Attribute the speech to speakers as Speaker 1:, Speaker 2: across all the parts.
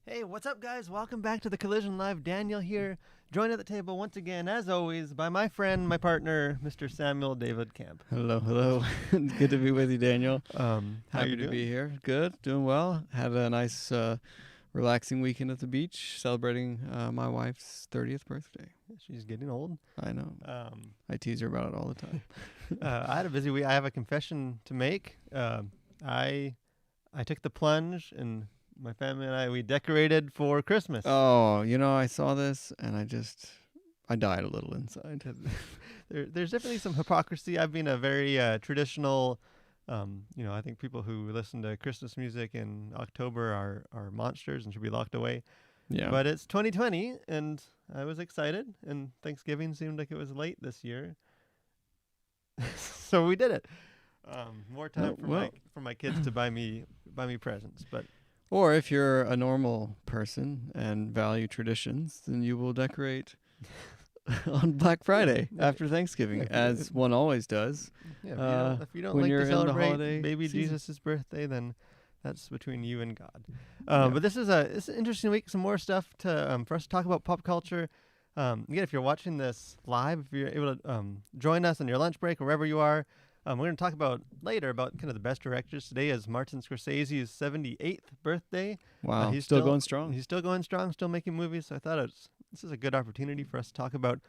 Speaker 1: Hey, what's up, guys? Welcome back to the Collision Live. Daniel here, joined at the table once again, as always, by my friend, my partner, Mr. Samuel David Camp.
Speaker 2: Hello, hello. It's good to be with you, Daniel.
Speaker 1: How
Speaker 2: Happy
Speaker 1: you
Speaker 2: to
Speaker 1: doing?
Speaker 2: be here. Good, doing well. Had a nice, relaxing weekend at the beach, celebrating my wife's 30th birthday.
Speaker 1: She's getting old.
Speaker 2: I know.
Speaker 1: Um,
Speaker 2: I tease her about it all the time.
Speaker 1: I had a busy week. I have a confession to make. I took the plunge, and my family and we decorated for Christmas.
Speaker 2: Oh, I saw this and I died a little inside.
Speaker 1: There's definitely some hypocrisy. I've been a very traditional. I think people who listen to Christmas music in October are monsters and should be locked away.
Speaker 2: Yeah.
Speaker 1: But it's 2020, and I was excited, and Thanksgiving seemed like it was late this year. So we did it. More time for my kids to buy me presents, but
Speaker 2: Or if you're a normal person and value traditions, then you will decorate on Black Friday after Thanksgiving, as one always does.
Speaker 1: yeah, if you don't
Speaker 2: when
Speaker 1: like
Speaker 2: you're
Speaker 1: to
Speaker 2: in the
Speaker 1: celebrate
Speaker 2: holiday
Speaker 1: baby
Speaker 2: season.
Speaker 1: Jesus' birthday, then that's between you and God.
Speaker 2: Yeah.
Speaker 1: But this is an interesting week. Some more stuff for us to talk about pop culture. Again, if you're watching this live, if you're able to join us on your lunch break or wherever you are, we're going to talk about later about kind of the best directors. Today is Martin Scorsese's 78th birthday.
Speaker 2: Wow,
Speaker 1: He's
Speaker 2: still going strong.
Speaker 1: He's still going strong, still making movies. So I thought this is a good opportunity for us to talk about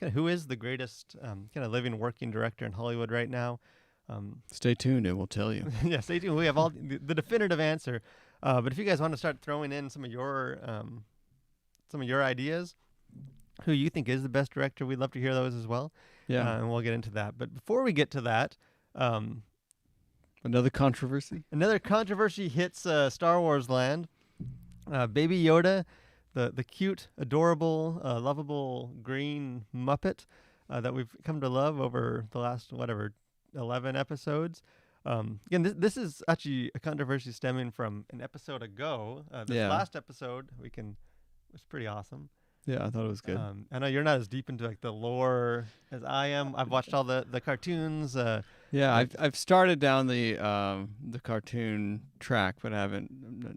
Speaker 1: kind of who is the greatest kind of living, working director in Hollywood right now.
Speaker 2: Stay tuned and we'll tell you.
Speaker 1: Yeah, stay tuned. We have all the definitive answer. But if you guys want to start throwing in some of your ideas, who you think is the best director, we'd love to hear those as well.
Speaker 2: Yeah.
Speaker 1: And we'll get into that. But before we get to that,
Speaker 2: Another controversy?
Speaker 1: another controversy hits Star Wars land. Baby Yoda, the cute, adorable, lovable green Muppet that we've come to love over the last 11 episodes. Again, this is actually a controversy stemming from an episode ago. This last episode was pretty awesome.
Speaker 2: Yeah, I thought it was good.
Speaker 1: I know you're not as deep into like the lore as I am. I've watched all the cartoons.
Speaker 2: I've started down the cartoon track, but I haven't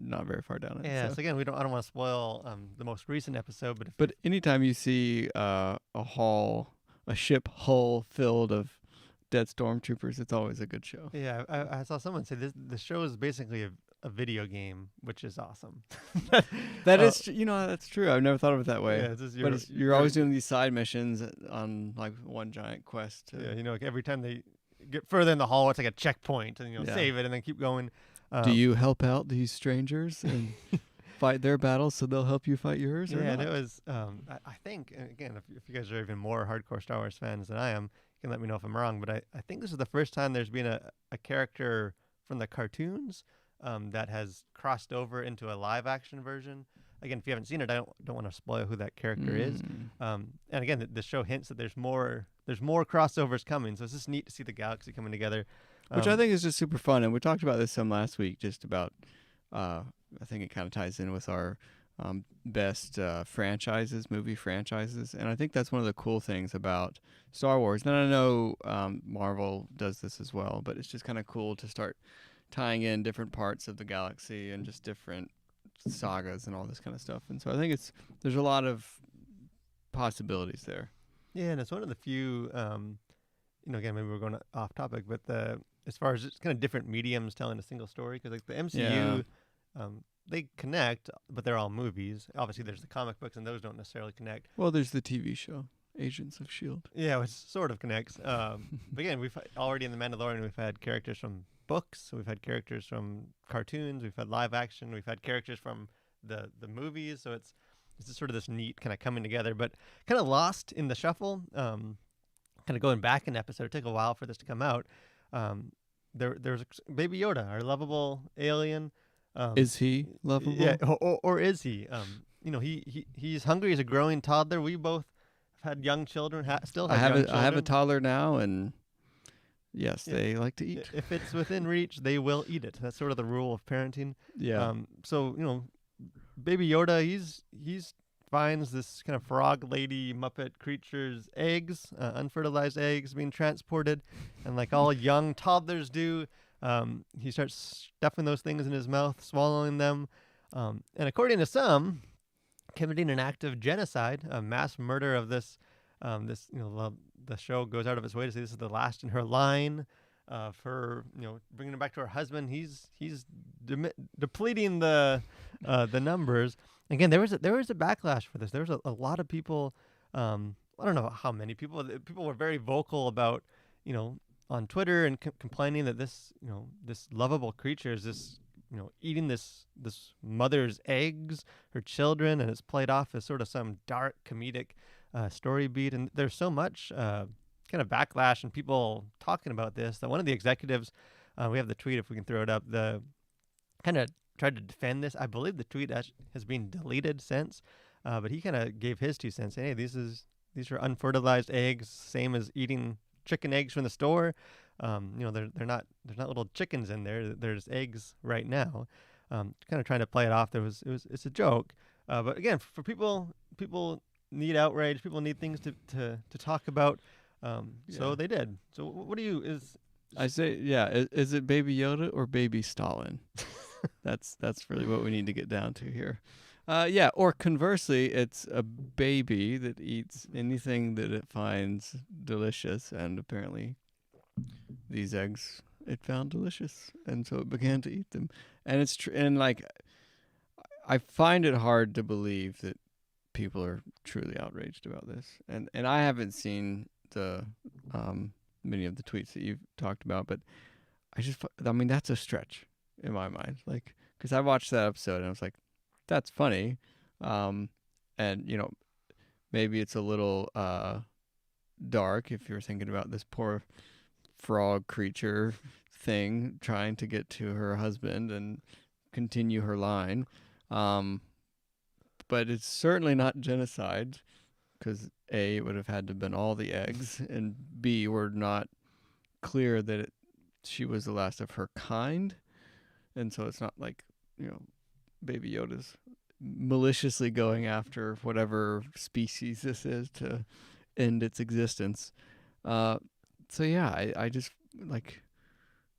Speaker 2: not very far down it.
Speaker 1: Yeah. So again, I don't want to spoil the most recent episode,
Speaker 2: but anytime you see a ship hull filled of dead stormtroopers, it's always a good show.
Speaker 1: Yeah, I saw someone say the show is basically a video game, which is awesome.
Speaker 2: That's true. I've never thought of it that way.
Speaker 1: Yeah,
Speaker 2: you're always doing these side missions on like one giant quest.
Speaker 1: Like every time they get further in the hall, it's like a checkpoint, and save it and then keep going.
Speaker 2: Do you help out these strangers and fight their battles so they'll help you fight yours?
Speaker 1: Yeah,
Speaker 2: or not?
Speaker 1: and it was. I think again, if you guys are even more hardcore Star Wars fans than I am, you can let me know if I'm wrong. But I think this is the first time there's been a character from the cartoons that has crossed over into a live action version. Again, if you haven't seen it, I don't want to spoil who that character is. And again, the show hints that there's more crossovers coming. So it's just neat to see the galaxy coming together,
Speaker 2: which I think is just super fun. And we talked about this some last week, just about. I think it kind of ties in with our best movie franchises, and I think that's one of the cool things about Star Wars. And I know Marvel does this as well, but it's just kind of cool to start tying in different parts of the galaxy and just different sagas and all this kind of stuff. And so I think there's a lot of possibilities there.
Speaker 1: Yeah, and it's one of the few, again, maybe we're going off topic, but as far as it's kind of different mediums telling a single story, because like the MCU, they connect, but they're all movies. Obviously, there's the comic books, and those don't necessarily connect.
Speaker 2: Well, there's the TV show, Agents of S.H.I.E.L.D.
Speaker 1: Yeah, which sort of connects. But again, we've already in The Mandalorian, we've had characters from books, we've had characters from cartoons, we've had live action, we've had characters from the movies. So it's just sort of this neat kind of coming together, but kind of lost in the shuffle. Kind of going back an episode, it took a while for this to come out. There's Baby Yoda, our lovable alien.
Speaker 2: Is he lovable?
Speaker 1: Yeah, or is he? He's hungry. He's a growing toddler. We both have had young children. Still have young children.
Speaker 2: I have a toddler now, and yes, they like to eat.
Speaker 1: If it's within reach, they will eat it. That's sort of the rule of parenting.
Speaker 2: Yeah.
Speaker 1: So Baby Yoda, he's finds this kind of frog lady Muppet creature's eggs, unfertilized eggs, being transported, and like all young toddlers do, he starts stuffing those things in his mouth, swallowing them. And according to some, committing an act of genocide, a mass murder of this. The show goes out of its way to say this is the last in her line of her, bringing her back to her husband. He's depleting the numbers. Again, there was a backlash for this. There was a lot of people. I don't know how many people. People were very vocal about, on Twitter and complaining that this lovable creature is this, eating this mother's eggs, her children, and it's played off as sort of some dark comedic story beat. And there's so much kind of backlash and people talking about this that one of the executives, we have the tweet if we can throw it up, the kind of tried to defend this. I believe the tweet has been deleted since, but he kind of gave his 2 cents. Hey, these are unfertilized eggs, same as eating chicken eggs from the store. They're not, there's not little chickens in there. There's eggs right now. Kind of trying to play it off. It's a joke. But again, for people need outrage. People need things to talk about. So they did. So what do you
Speaker 2: I say, yeah. Is it Baby Yoda or Baby Stalin? That's really what we need to get down to here. Yeah, or conversely, it's a baby that eats anything that it finds delicious, and apparently these eggs it found delicious, and so it began to eat them. And it's and like I find it hard to believe that people are truly outraged about this, and I haven't seen the many of the tweets that you've talked about, but I mean that's a stretch in my mind, like because I watched that episode and I was like, that's funny, and maybe it's a little dark if you're thinking about this poor frog creature thing trying to get to her husband and continue her line, but it's certainly not genocide because A, it would have had to have been all the eggs, and B, we're not clear that she was the last of her kind, and so it's not like Baby Yoda's maliciously going after whatever species this is to end its existence. So yeah, I just like,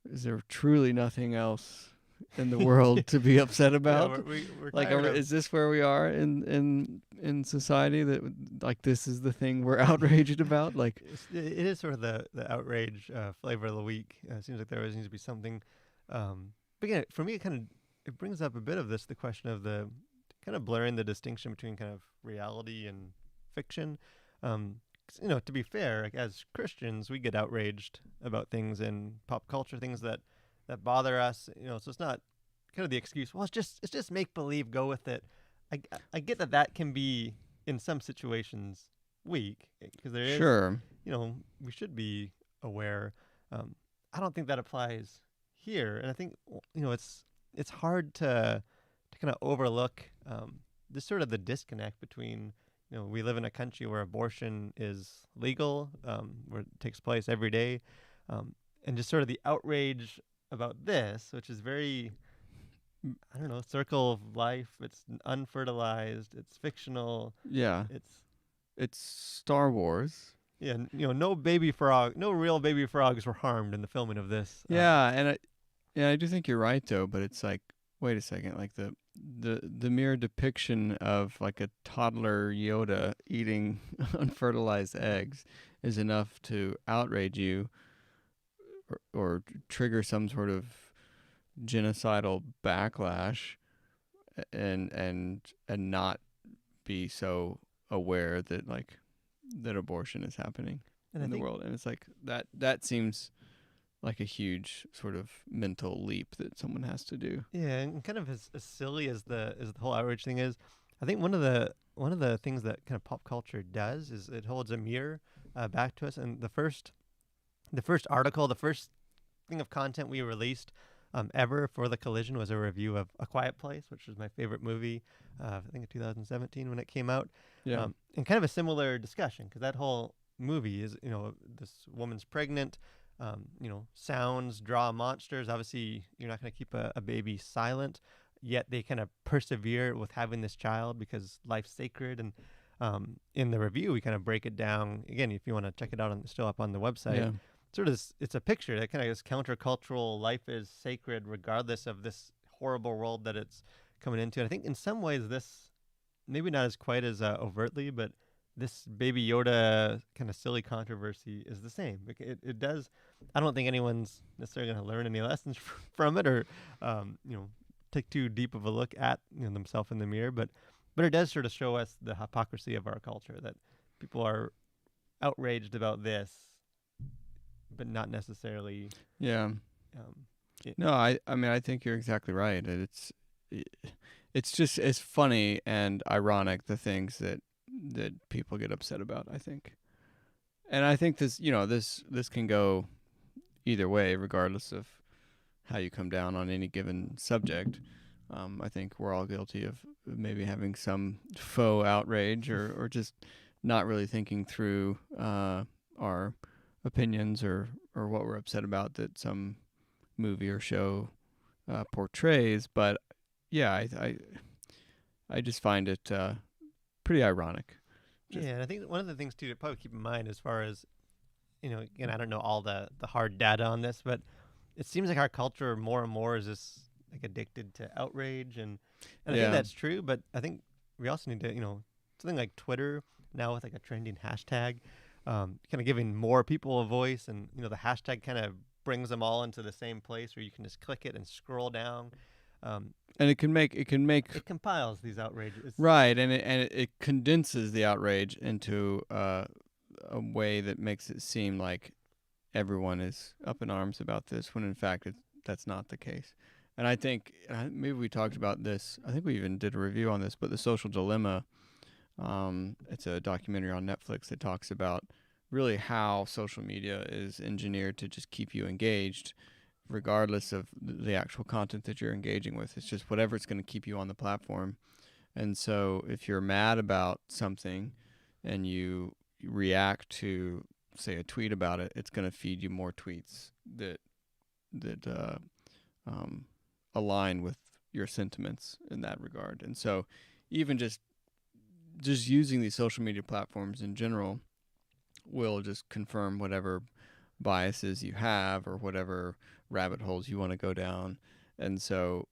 Speaker 2: is there truly nothing else in the world to be upset about?
Speaker 1: Yeah, we're
Speaker 2: like,
Speaker 1: tired
Speaker 2: is this where we are in society, that like this is the thing we're outraged about? Like,
Speaker 1: it is sort of the outrage flavor of the week. It seems like there always needs to be something. But again, for me, it brings up a bit of the question of the kind of blurring the distinction between kind of reality and fiction. 'Cause, to be fair, like, as Christians, we get outraged about things in pop culture, things that bother us. So it's not kind of the excuse. Well, it's just make believe. Go with it. I get that can be in some situations weak because there is.
Speaker 2: sure,
Speaker 1: We should be aware. I don't think that applies here, and I think it's hard to kind of overlook this sort of the disconnect between we live in a country where abortion is legal, where it takes place every day, and just sort of the outrage about this, which is very, I don't know, circle of life. It's unfertilized. It's fictional.
Speaker 2: yeah, it's Star Wars.
Speaker 1: Yeah, no no real baby frogs were harmed in the filming of this.
Speaker 2: Yeah, and I do think you're right though, but it's like, wait a second, like the mere depiction of like a toddler Yoda eating unfertilized eggs is enough to outrage you or trigger some sort of genocidal backlash, and not be so aware that that abortion is happening
Speaker 1: And
Speaker 2: in the world. And it's like that seems like a huge sort of mental leap that someone has to do.
Speaker 1: Yeah, and kind of as silly as the whole outrage thing is, I think one of the things that kind of pop culture does is it holds a mirror back to us. And the first article, the first thing of content we released ever for the Collision was a review of A Quiet Place, which was my favorite movie. I think in 2017 when it came out.
Speaker 2: Yeah.
Speaker 1: And kind of a similar discussion because that whole movie is this woman's pregnant. Sounds draw monsters. Obviously, you're not going to keep a baby silent, yet they kind of persevere with having this child because life's sacred. And in the review, we kind of break it down. Again, if you want to check it out, still up on the website.
Speaker 2: Yeah.
Speaker 1: Sort of, it's a picture that kind of is countercultural. Life is sacred regardless of this horrible world that it's coming into it. I think in some ways this maybe not as quite as overtly, but this Baby Yoda kind of silly controversy is the same. It does. I don't think anyone's necessarily going to learn any lessons from it, or you know, take too deep of a look at themselves in the mirror. But it does sort of show us the hypocrisy of our culture, that people are outraged about this, but not necessarily.
Speaker 2: Yeah.
Speaker 1: Um,
Speaker 2: No, I mean I think you're exactly right. It's just it's funny and ironic the things that people get upset about, I think. And I think this, this can go either way regardless of how you come down on any given subject. I think we're all guilty of maybe having some faux outrage or just not really thinking through our opinions or what we're upset about that some movie or show portrays. But yeah, I just find it pretty ironic.
Speaker 1: yeah, and I think one of the things too to probably keep in mind, as far as again, I don't know all the hard data on this, but it seems like our culture more and more is just like addicted to outrage, and I think
Speaker 2: Yeah.
Speaker 1: that's true. But I think we also need to something like Twitter now with like a trending hashtag, kind of giving more people a voice, and the hashtag kind of brings them all into the same place where you can just click it and scroll down.
Speaker 2: And it can make
Speaker 1: It compiles these outrages.
Speaker 2: right, and it condenses the outrage into a way that makes it seem like everyone is up in arms about this, when in fact that's not the case. And I think maybe we talked about this. I think we even did a review on this, but The Social Dilemma. It's a documentary on Netflix that talks about really how social media is engineered to just keep you engaged, regardless of the actual content that you're engaging with. It's just whatever it's going to keep you on the platform. And so if you're mad about something and you react to, say, a tweet about it, it's going to feed you more tweets that align with your sentiments in that regard. And so even just using these social media platforms in general will just confirm whatever biases you have or whatever rabbit holes you want to go down. And so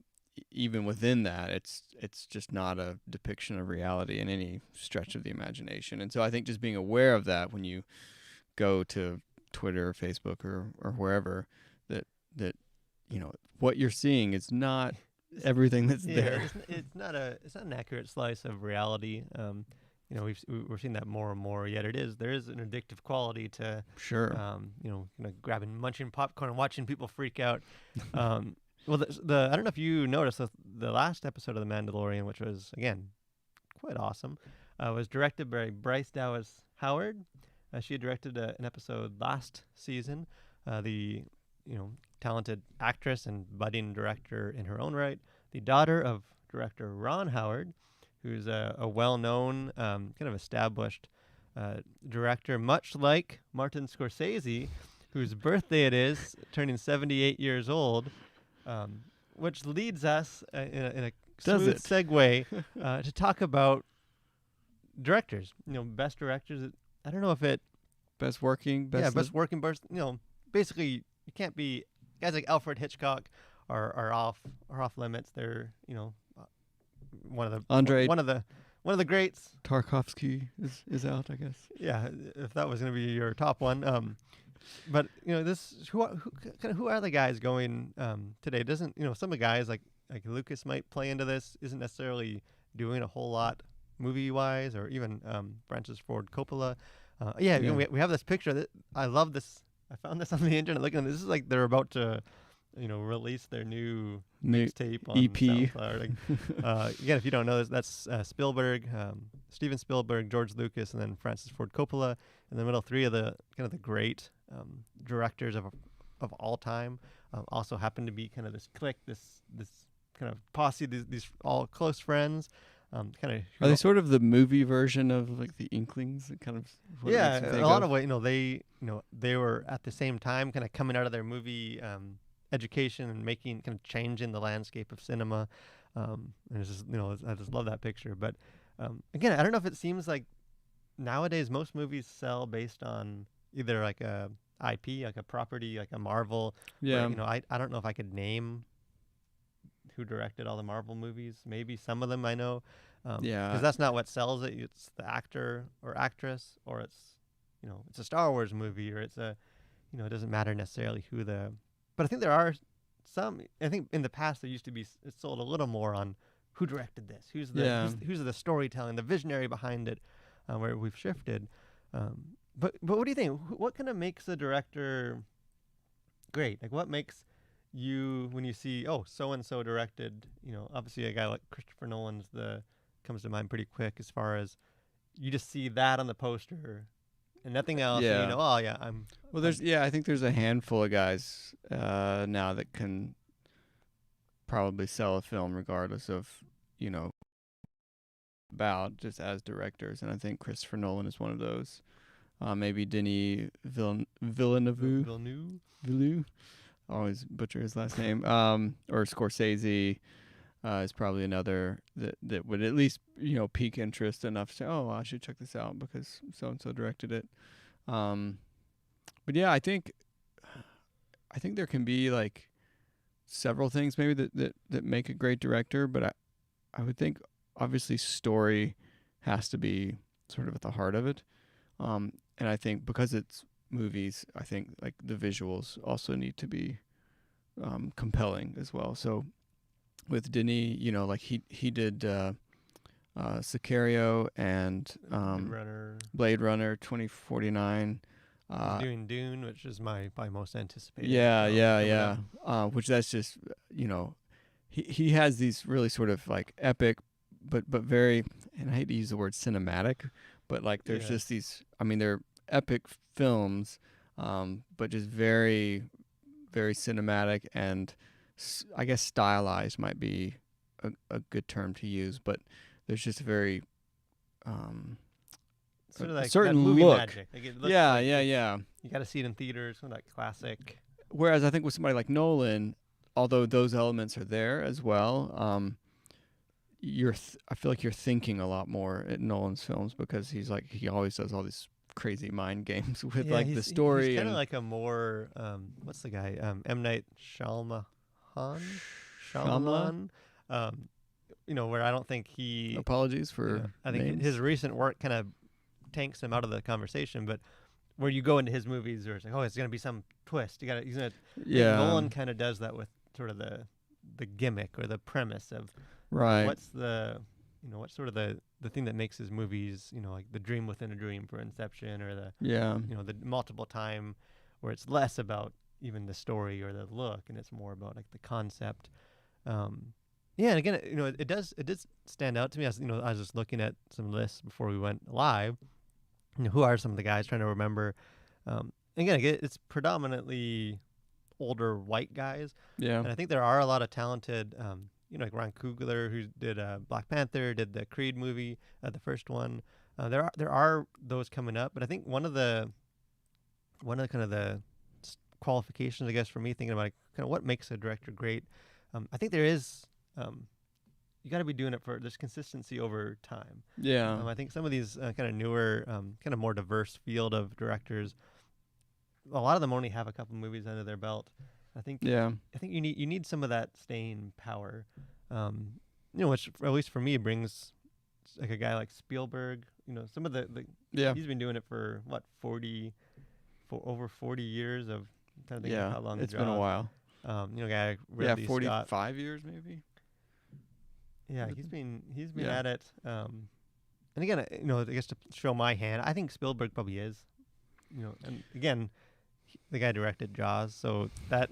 Speaker 2: even within that, it's just not a depiction of reality in any stretch of the imagination. And so I think just being aware of that when you go to Twitter or Facebook or wherever, that what you're seeing is not everything that's there.
Speaker 1: It's not an accurate slice of reality. We're seeing that more and more. Yet there is an addictive quality to
Speaker 2: Sure.
Speaker 1: grabbing, munching popcorn, and watching people freak out. Well, the I don't know if you noticed the last episode of The Mandalorian, which was again quite awesome, was directed by Bryce Dallas Howard. She had directed an episode last season. The talented actress and budding director in her own right, the daughter of director Ron Howard, who's a well-known, kind of established director, much like Martin Scorsese, whose birthday it is, turning 78 years old, which leads us in a smooth segue to talk about directors. Best directors. I don't know if it
Speaker 2: best working.
Speaker 1: Best working. Basically, you can't be guys like Alfred Hitchcock are off limits. They're one of the greats.
Speaker 2: Tarkovsky is out, I guess.
Speaker 1: Yeah, if that was going to be your top one. But who are the guys going today? Doesn't some of the guys like Lucas might play into this, isn't necessarily doing a whole lot movie wise, or even Francis Ford Coppola. We have this picture that I love. This I found this on the internet. Looking at this, is like they're about to release their new mixtape on
Speaker 2: EP.
Speaker 1: SoundCloud. Again, if you don't know this, that's Spielberg, Steven Spielberg, George Lucas, and then Francis Ford Coppola. In the middle, three of the kind of the great directors of all time. Also happen to be kind of this clique, this kind of posse, these all close friends. Are
Speaker 2: they sort of the movie version of like the Inklings? Kind of.
Speaker 1: A lot of ways. They were at the same time kind of coming out of their movie education and making kind of changing the landscape of cinema. And it's just I just love that picture. But again, I don't know if it seems like nowadays most movies sell based on either like a IP, like a property, like a Marvel.
Speaker 2: Yeah.
Speaker 1: Where, I don't know if I could name who directed all the Marvel movies. Maybe some of them I know, because
Speaker 2: Yeah.
Speaker 1: that's not what sells it. It's the actor or actress, or it's a Star Wars movie, or it's a, it doesn't matter necessarily who the. But I think there are some. I think in the past there used to be it sold a little more on who directed this,
Speaker 2: Yeah.
Speaker 1: who's the storytelling, the visionary behind it, where we've shifted. But what do you think? What kind of makes a director great? Like, what makes you, when you see, oh, so and so directed, obviously a guy like Christopher Nolan's the comes to mind pretty quick, as far as you just see that on the poster and nothing else, and
Speaker 2: Yeah.
Speaker 1: oh yeah, I'm
Speaker 2: Well,
Speaker 1: I'm
Speaker 2: I think there's a handful of guys now that can probably sell a film regardless of, you know, about just as directors, and I think Christopher Nolan is one of those. Maybe Denis Villeneuve.
Speaker 1: Villeneuve.
Speaker 2: Villeneuve. I always butcher his last name. Or Scorsese is probably another that would at least pique interest enough to say, oh, I should check this out because so and so directed it. But yeah, I think there can be like several things maybe that make a great director, but I would think obviously story has to be sort of at the heart of it. And I think because it's movies, I think like the visuals also need to be compelling as well. So with Denis, like he did Sicario and Blade Runner 2049.
Speaker 1: He's doing Dune, which is my probably most anticipated.
Speaker 2: Yeah. Which that's just he has these really sort of like epic, but very, and I hate to use the word cinematic, but like there's just these. I mean, they're epic films, but just very, very cinematic, and I guess stylized might be a good term to use. But there's just a very
Speaker 1: sort of like
Speaker 2: certain
Speaker 1: that movie
Speaker 2: look.
Speaker 1: magic. Like it looks
Speaker 2: Yeah.
Speaker 1: You got to see it in theaters, some of that classic.
Speaker 2: Whereas I think with somebody like Nolan, although those elements are there as well, I feel like you're thinking a lot more at Nolan's films because he always does all these crazy mind games with like the story.
Speaker 1: He's kind of like a more what's the guy? M. Night Shyamalan.
Speaker 2: Shyamalan?
Speaker 1: Where I don't think he.
Speaker 2: Apologies for.
Speaker 1: I think
Speaker 2: names.
Speaker 1: his recent work kind of tanks him out of the conversation, but where you go into his movies, or it's like, oh, it's gonna be some twist. He's gonna.
Speaker 2: Yeah.
Speaker 1: Nolan kind of does that with sort of the gimmick or the premise of.
Speaker 2: Right.
Speaker 1: What's what's sort of the thing that makes his movies, like the dream within a dream for Inception, or the multiple time, where it's less about even the story or the look, and it's more about like the concept. And again, it did stand out to me as I was just looking at some lists before we went live. Who are some of the guys, trying to remember? Again, it's predominantly older white guys.
Speaker 2: Yeah.
Speaker 1: And I think there are a lot of talented. Like Ron Coogler, who did Black Panther, did the Creed movie, the first one. There are those coming up, but I think one of the kind of the qualifications, I guess, for me thinking about kind of what makes a director great, I think there is you got to be doing it for there's consistency over time.
Speaker 2: Yeah.
Speaker 1: I think some of these kind of newer, kind of more diverse field of directors, a lot of them only have a couple movies under their belt. I think you need some of that staying power, which at least for me brings like a guy like Spielberg. Some of the he's been doing it for what over 40 years of kind of thinking how long
Speaker 2: it's been a while.
Speaker 1: Guy like Ridley
Speaker 2: 45
Speaker 1: Scott.
Speaker 2: years maybe.
Speaker 1: Yeah, he's been at it. And again, I guess to show my hand, I think Spielberg probably is. And again, the guy directed Jaws, so that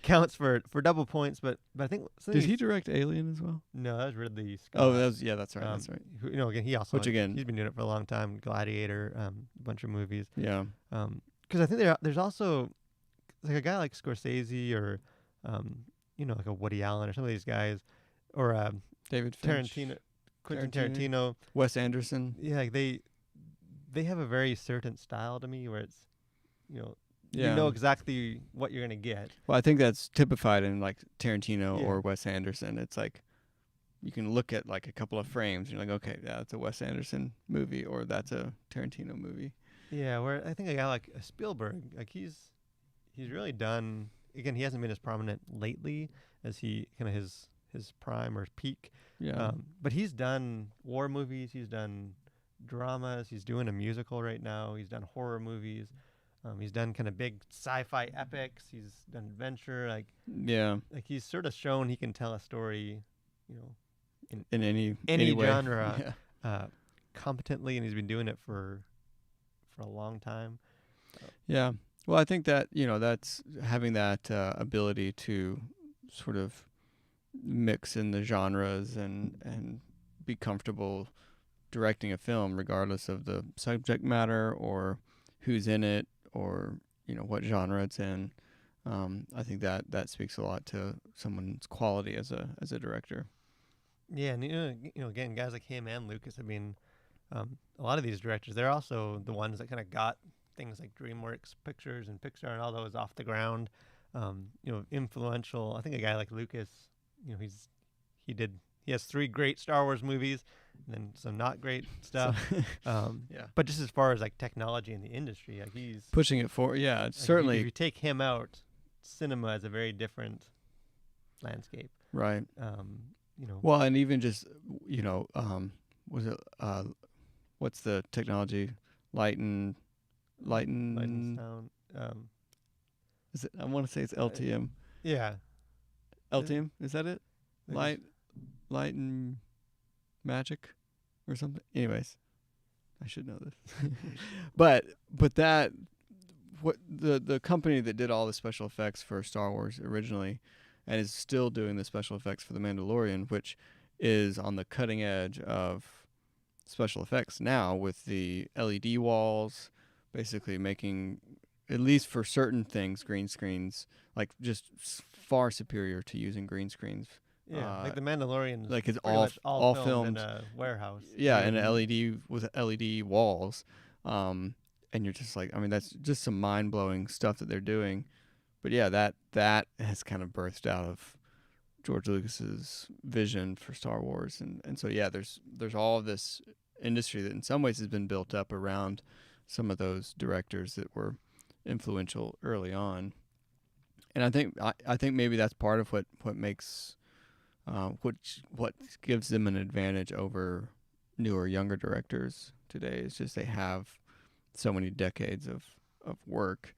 Speaker 1: counts for double points. But I think
Speaker 2: did he direct Alien as well?
Speaker 1: No, that was Ridley Scott.
Speaker 2: Oh, that's right. That's right.
Speaker 1: Again, he also he's been doing it for a long time. Gladiator, a bunch of movies.
Speaker 2: Yeah.
Speaker 1: Because I think there's also like a guy like Scorsese or like a Woody Allen or some of these guys, or
Speaker 2: David Finch,
Speaker 1: Quentin Tarantino,
Speaker 2: Wes Anderson.
Speaker 1: Yeah, like they have a very certain style to me where it's you know exactly what you're gonna get.
Speaker 2: Well, I think that's typified in like Tarantino or Wes Anderson. It's like you can look at like a couple of frames and you're like, okay, yeah, that's a Wes Anderson movie or that's a Tarantino movie.
Speaker 1: Yeah, where I think a guy like Spielberg, like he's really done. Again, he hasn't been as prominent lately as he kind of his his prime or peak.
Speaker 2: Yeah.
Speaker 1: But he's done war movies. He's done dramas. He's doing a musical right now. He's done horror movies. He's done kind of big sci-fi epics. He's done adventure.
Speaker 2: Yeah.
Speaker 1: Like he's sort of shown he can tell a story, you know, in
Speaker 2: In
Speaker 1: any
Speaker 2: way.
Speaker 1: genre
Speaker 2: Yeah.
Speaker 1: competently, and he's been doing it for a long time.
Speaker 2: Yeah. Well, I think that, that's having that ability to sort of mix in the genres and be comfortable directing a film regardless of the subject matter or who's in it or, what genre it's in. I think that speaks a lot to someone's quality as a director.
Speaker 1: Yeah, and again, guys like him and Lucas. I mean, a lot of these directors, they're also the ones that kind of got things like DreamWorks Pictures and Pixar and all those off the ground. Influential. I think a guy like Lucas, he has 3 great Star Wars movies, and then some not great stuff.
Speaker 2: Yeah.
Speaker 1: But just as far as like technology in the industry, like he's
Speaker 2: Pushing it forward. Yeah,
Speaker 1: like,
Speaker 2: certainly.
Speaker 1: If you take him out, cinema is a very different landscape.
Speaker 2: Right.
Speaker 1: You know,
Speaker 2: Well, and even just, was it, what's the technology? Lighten.
Speaker 1: Sound.
Speaker 2: Is it? I want to say it's LTM.
Speaker 1: Yeah.
Speaker 2: LTM, is that it?
Speaker 1: There's-
Speaker 2: Light and magic or something. Anyways, I should know this. but that what the company that did all the special effects for Star Wars originally and is still doing the special effects for The Mandalorian, which is on the cutting edge of special effects now with the LED walls, basically making, at least for certain things, green screens like just far superior to using green screens.
Speaker 1: Yeah, like The Mandalorian.
Speaker 2: Like it's
Speaker 1: pretty
Speaker 2: all
Speaker 1: much all
Speaker 2: filmed
Speaker 1: in a warehouse.
Speaker 2: yeah, and LED with LED walls. And you're just like, I mean, that's just some mind blowing stuff that they're doing. But yeah, that has kind of birthed out of George Lucas's vision for Star Wars, and so yeah, there's all of this industry that in some ways has been built up around some of those directors that were influential early on. And I think maybe that's part of what makes what gives them an advantage over newer, younger directors today is just they have so many decades of work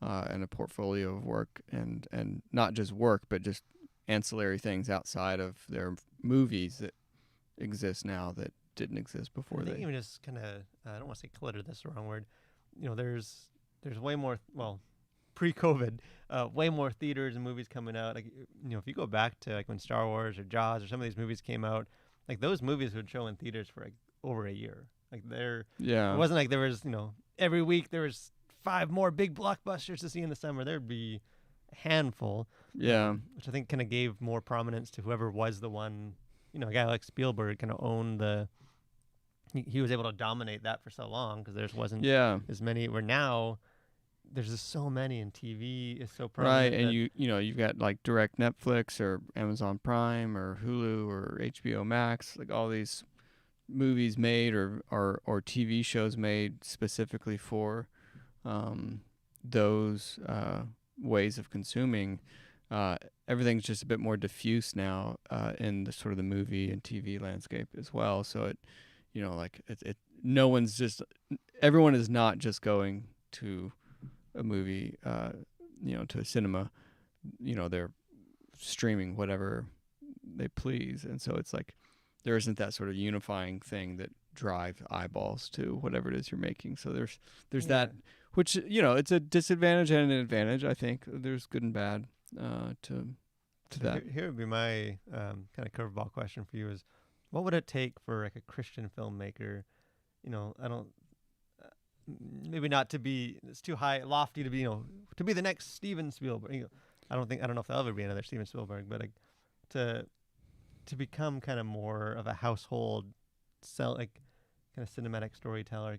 Speaker 2: and a portfolio of work, and not just work, but just ancillary things outside of their movies that exist now that didn't exist before.
Speaker 1: I think even just kind of, I don't want to say clutter, that's the wrong word. There's way more, well, pre-COVID, way more theaters and movies coming out. Like, if you go back to like when Star Wars or Jaws or some of these movies came out, like those movies would show in theaters for like over a year. Like it wasn't like there was, every week there was 5 more big blockbusters to see in the summer. There'd be a handful.
Speaker 2: Yeah.
Speaker 1: Which I think kind of gave more prominence to whoever was the one, a guy like Spielberg kind of owned he was able to dominate that for so long because there wasn't as many. Where now there's just so many, and TV is so prominent.
Speaker 2: Right, and you've got like direct Netflix or Amazon Prime or Hulu or HBO Max, like all these movies made or TV shows made specifically for those ways of consuming. Everything's just a bit more diffuse now in the sort of the movie and TV landscape as well. So everyone is not just going to a movie, to a cinema. They're streaming whatever they please, and so it's like there isn't that sort of unifying thing that drives eyeballs to whatever it is you're making. So there's that, which it's a disadvantage and an advantage. I think there's good and bad to that.
Speaker 1: Here would be my kind of curveball question for you: is what would it take for like a Christian filmmaker? I don't. Maybe not to be, it's too lofty to be, to be the next Steven Spielberg. I don't know if there'll ever be another Steven Spielberg, but to become kind of more of a household, kind of cinematic storyteller.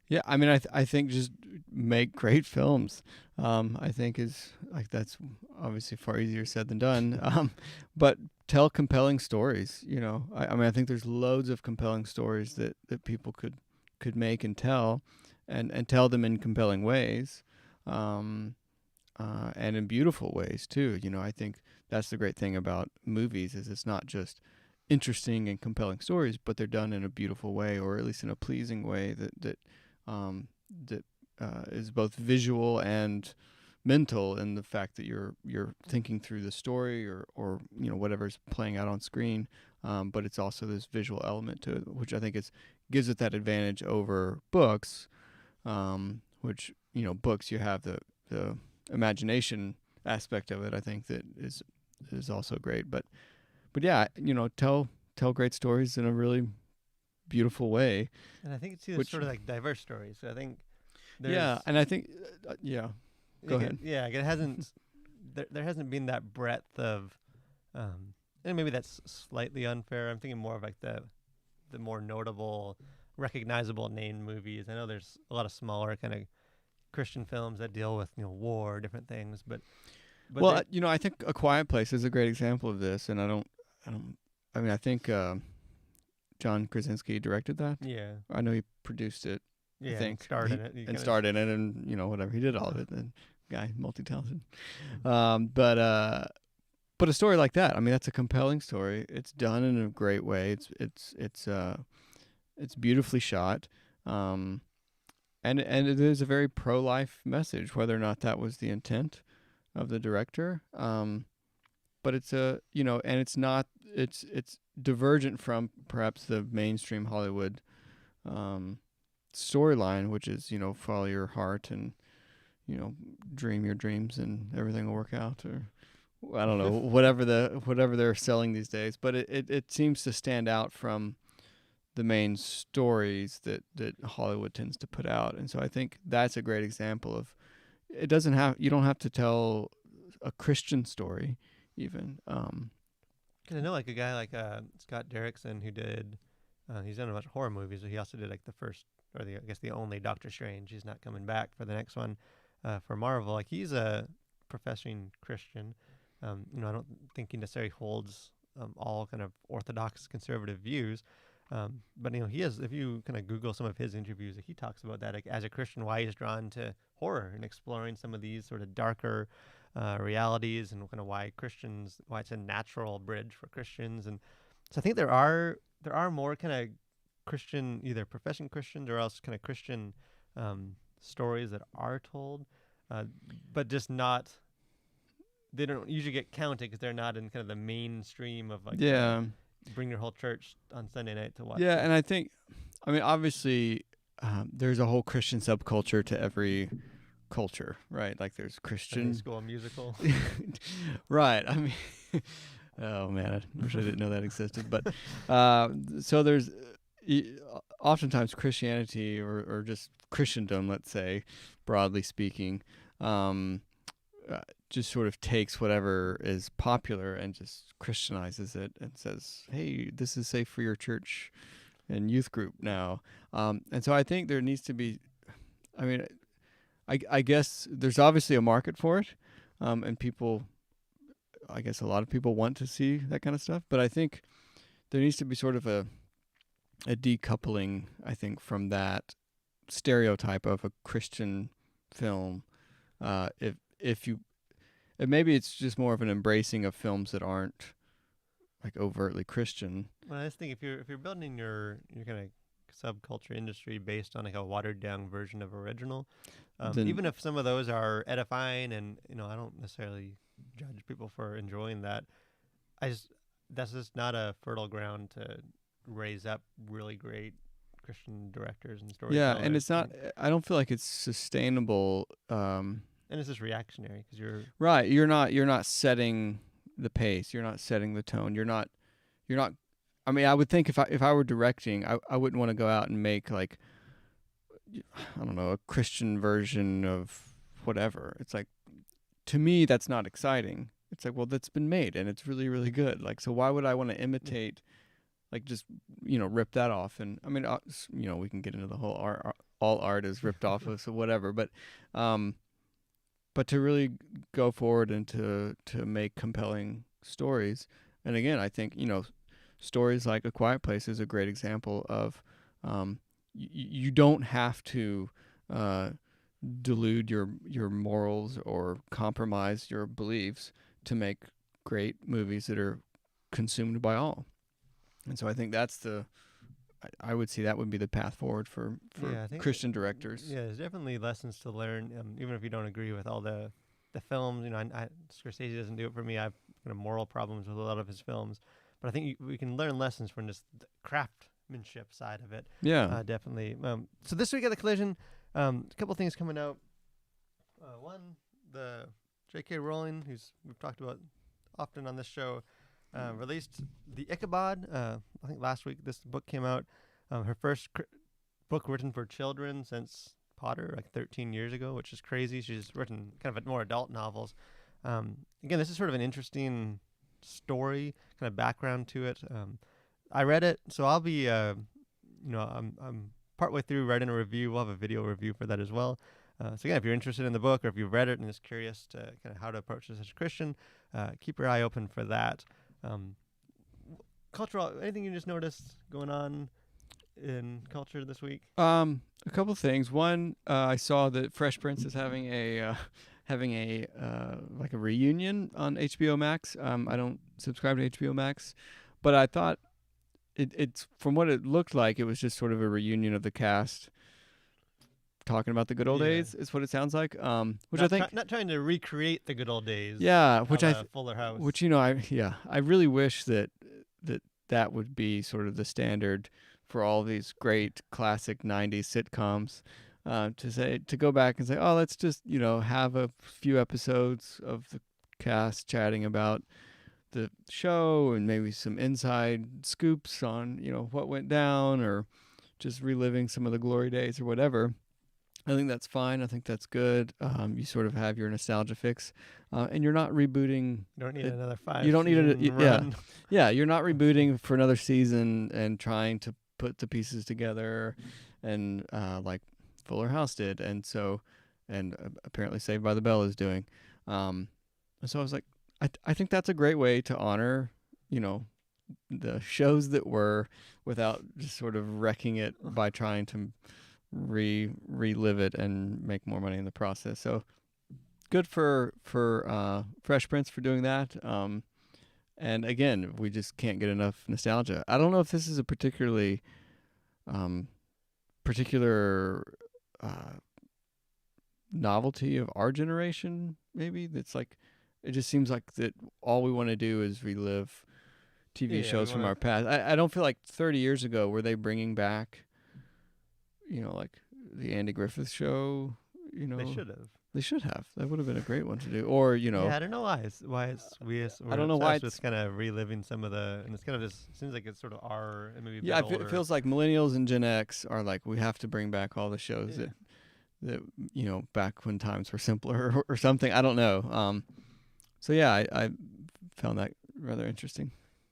Speaker 2: Yeah, I mean, I think just make great films. I think is like that's obviously far easier said than done. But tell compelling stories. I mean, I think there's loads of compelling stories that people could make and tell, and tell them in compelling ways. and in beautiful ways too. I think that's the great thing about movies is it's not just interesting and compelling stories, but they're done in a beautiful way, or at least in a pleasing way um, that is both visual and mental in the fact that you're thinking through the story or whatever's playing out on screen, but it's also this visual element to it, which I think gives it that advantage over books, which books you have the imagination aspect of it. I think that is also great, but yeah, tell great stories in a really beautiful way.
Speaker 1: And I think it's either
Speaker 2: Which
Speaker 1: sort of like diverse stories. So I think
Speaker 2: yeah,
Speaker 1: there's
Speaker 2: and I think yeah. Go ahead.
Speaker 1: Yeah, it hasn't there hasn't been that breadth of and maybe that's slightly unfair. I'm thinking more of like the more notable, recognizable named movies. I know there's a lot of smaller kind of Christian films that deal with war, different things, but
Speaker 2: Well, I think A Quiet Place is a great example of this, and I mean, I think John Krasinski directed that.
Speaker 1: yeah,
Speaker 2: I know he produced it.
Speaker 1: yeah,
Speaker 2: I think
Speaker 1: starred in it,
Speaker 2: and starred in it, and whatever, he did all of it. And guy, multi-talented. But a story like that, I mean, that's a compelling story. It's done in a great way. It's beautifully shot, and it is a very pro-life message, whether or not that was the intent of the director. But it's and it's not it's divergent from perhaps the mainstream Hollywood storyline, which is follow your heart and dream your dreams and everything will work out, or I don't know, whatever they're selling these days. But it seems to stand out from the main stories that Hollywood tends to put out, and so I think that's a great example of you don't have to tell a Christian story even.
Speaker 1: Because I know like a guy like Scott Derrickson who did he's done a bunch of horror movies, but he also did like the first or I guess the only Doctor Strange. He's not coming back for the next one for Marvel. Like he's a professing Christian. I don't think he necessarily holds all kind of orthodox conservative views. But he has. If you kind of Google some of his interviews, he talks about that like, as a Christian, why he's drawn to horror and exploring some of these sort of darker realities, and kind of why it's a natural bridge for Christians. And so I think there are more kind of Christian, either professing Christians or else kind of Christian stories that are told, but just not. They don't usually get counted because they're not in kind of the mainstream of like bring your whole church on Sunday night to watch.
Speaker 2: Yeah, and I mean, obviously, there's a whole Christian subculture to every culture, right? Like there's Christian
Speaker 1: Sunday school musical,
Speaker 2: right? I mean, oh man, I wish I didn't know that existed. But so there's oftentimes Christianity or just Christendom, let's say, broadly speaking. Just sort of takes whatever is popular and just Christianizes it and says, hey, this is safe for your church and youth group now. And so I think there needs to be, I mean, I guess there's obviously a market for it. And I guess a lot of people want to see that kind of stuff. But I think there needs to be sort of a decoupling, I think, from that stereotype of a Christian film. And maybe it's just more of an embracing of films that aren't like overtly Christian.
Speaker 1: Well, I just think if you're building your kind of subculture industry based on like a watered down version of original, even if some of those are edifying, and I don't necessarily judge people for enjoying that. That's just not a fertile ground to raise up really great Christian directors and storytellers.
Speaker 2: Yeah, and it's not. I don't feel like it's sustainable.
Speaker 1: And it's just reactionary because you're
Speaker 2: right. You're not setting the pace. You're not setting the tone. You're not. I mean, I would think if I were directing, I wouldn't want to go out and make like, I don't know, a Christian version of whatever. It's like, to me, that's not exciting. It's like, well, that's been made and it's really, really good. Like, so why would I want to imitate, like, just rip that off? And I mean, we can get into the whole all art is ripped off of, so whatever. But to really go forward and to make compelling stories. And again, I think, stories like A Quiet Place is a great example of you don't have to delude your morals or compromise your beliefs to make great movies that are consumed by all. And so I think that's I would say that would be the path forward for
Speaker 1: Yeah, I think
Speaker 2: Christian directors.
Speaker 1: yeah, there's definitely lessons to learn, even if you don't agree with all the films. Scorsese doesn't do it for me. I've kind of moral problems with a lot of his films, but I think we can learn lessons from just the craftsmanship side of it.
Speaker 2: Yeah.
Speaker 1: Definitely. So this week at the Collision, a couple things coming out. One, the J.K. Rowling, who's we've talked about often on this show, released the Ichabod. I think last week this book came out. Her first book written for children since Potter, like 13 years ago, which is crazy. She's written kind of more adult novels. Again, this is sort of an interesting story, kind of background to it. I read it, so I'll be, I'm partway through writing a review. We'll have a video review for that as well. So again, if you're interested in the book or if you've read it and is curious to kind of how to approach this as a Christian, keep your eye open for that. Cultural, anything you just noticed going on in culture this week?
Speaker 2: A couple things. One, I saw that Fresh Prince is having a like a reunion on HBO Max. I don't subscribe to HBO Max, but I thought it's from what it looked like, it was just sort of a reunion of the cast talking about the good old days. Is what it sounds like. Which I think
Speaker 1: not trying to recreate the good old days.
Speaker 2: Yeah, which
Speaker 1: Fuller House.
Speaker 2: Which I really wish that would be sort of the standard for all these great classic 90s sitcoms, to go back and say, oh, let's just, have a few episodes of the cast chatting about the show and maybe some inside scoops on, what went down, or just reliving some of the glory days or whatever. I think that's fine. I think that's good. You sort of have your nostalgia fix, and you're not rebooting.
Speaker 1: You don't need another 5.
Speaker 2: You don't need
Speaker 1: run.
Speaker 2: yeah. You're not rebooting for another season and trying to put the pieces together, and like Fuller House did, and apparently Saved by the Bell is doing. And so I was like, I think that's a great way to honor, the shows that were, without just sort of wrecking it by trying to relive it and make more money in the process. So good for Fresh Prince for doing that. And again, we just can't get enough nostalgia. I don't know if this is a particular novelty of our generation. Maybe that's like, it just seems like that all we want to do is relive TV shows from our past. I don't feel like 30 years ago were they bringing back, like the Andy Griffith Show. They should have. That would have been a great one to do. Or
Speaker 1: Yeah, I don't know why
Speaker 2: I don't know why
Speaker 1: it's kind of reliving some of the, and it's kind of just seems like it's sort of our maybe.
Speaker 2: Yeah, it feels like millennials and Gen X are like, we have to bring back all the shows that back when times were simpler or something. I don't know. So yeah, I found that rather interesting.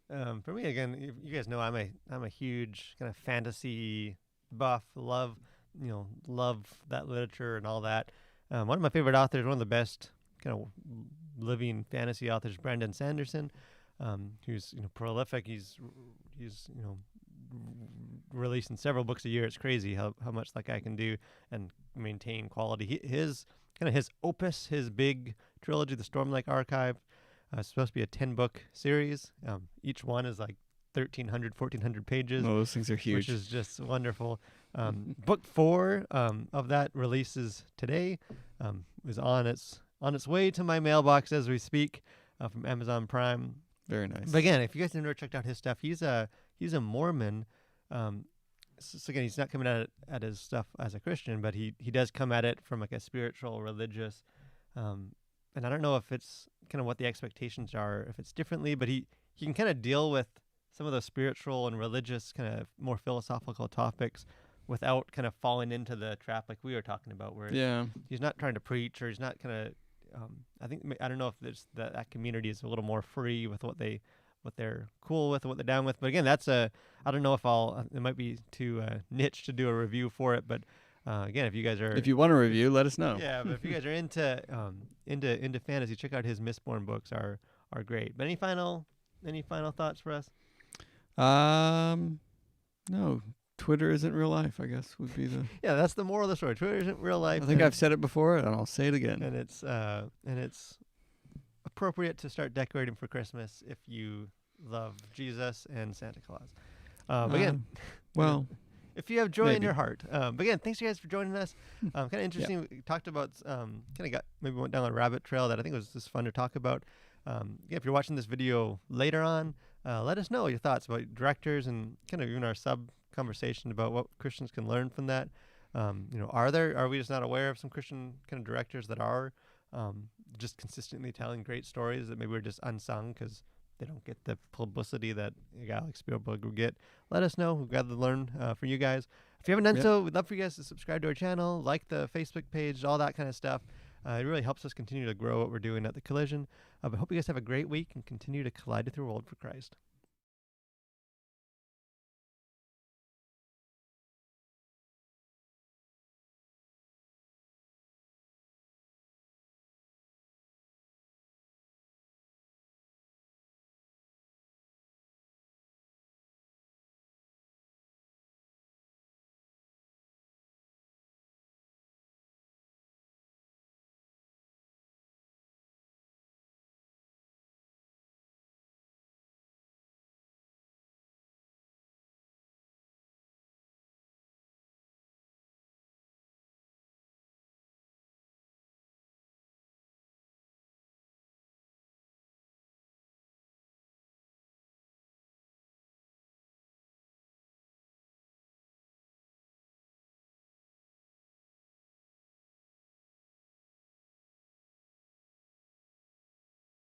Speaker 1: For me, again, you guys know I'm a huge kind of fantasy buff. Love that literature and all that. One of my favorite authors, one of the best kind of living fantasy authors, Brandon Sanderson, who's prolific. He's releasing several books a year. It's crazy how much that guy can do and maintain quality. His opus, his big trilogy, the Stormlake Archive, is supposed to be a 10-book series. Each one is like 1,300, 1,400 pages.
Speaker 2: Oh, those things are huge.
Speaker 1: Which is just wonderful. Book 4 of that releases today. Is on its way to my mailbox as we speak, from Amazon Prime.
Speaker 2: Very nice.
Speaker 1: But again, if you guys have never checked out his stuff, he's a Mormon. So again, he's not coming at his stuff as a Christian, but he does come at it from like a spiritual, religious, and I don't know if it's kind of what the expectations are, if it's differently, but he can kind of deal with some of those spiritual and religious kind of more philosophical topics without kind of falling into the trap like we were talking about, where he's not trying to preach, or he's not kind of, I don't know if there's that community is a little more free with what they're cool with, what they're down with. But again, I don't know if it might be too niche to do a review for it, but again, if you
Speaker 2: want a review, let us know.
Speaker 1: Yeah, but if you guys are into fantasy, check out his Mistborn books are great. But any final thoughts for us?
Speaker 2: No. Twitter isn't real life, I guess, would be the.
Speaker 1: Yeah, that's the moral of the story. Twitter isn't real life.
Speaker 2: I think I've said it before, and I'll say it again.
Speaker 1: And it's appropriate to start decorating for Christmas if you love Jesus and Santa Claus. Again,
Speaker 2: well,
Speaker 1: if you have joy in
Speaker 2: maybe.
Speaker 1: your heart. But again, thanks you guys for joining us. Kind of interesting. We talked about kind of maybe went down a rabbit trail that I think was just fun to talk about. If you're watching this video later on, let us know your thoughts about directors and kind of even our sub conversation about what Christians can learn from that. Are we just not aware of some Christian kind of directors that are just consistently telling great stories that maybe we're just unsung because they don't get the publicity that a guy like Spielberg would get? Let us know. We've got to learn from you guys. If you haven't done so, we'd love for you guys to subscribe to our channel, like the Facebook page, all that kind of stuff. It really helps us continue to grow what we're doing at The Collision. But hope you guys have a great week and continue to collide through the world for Christ.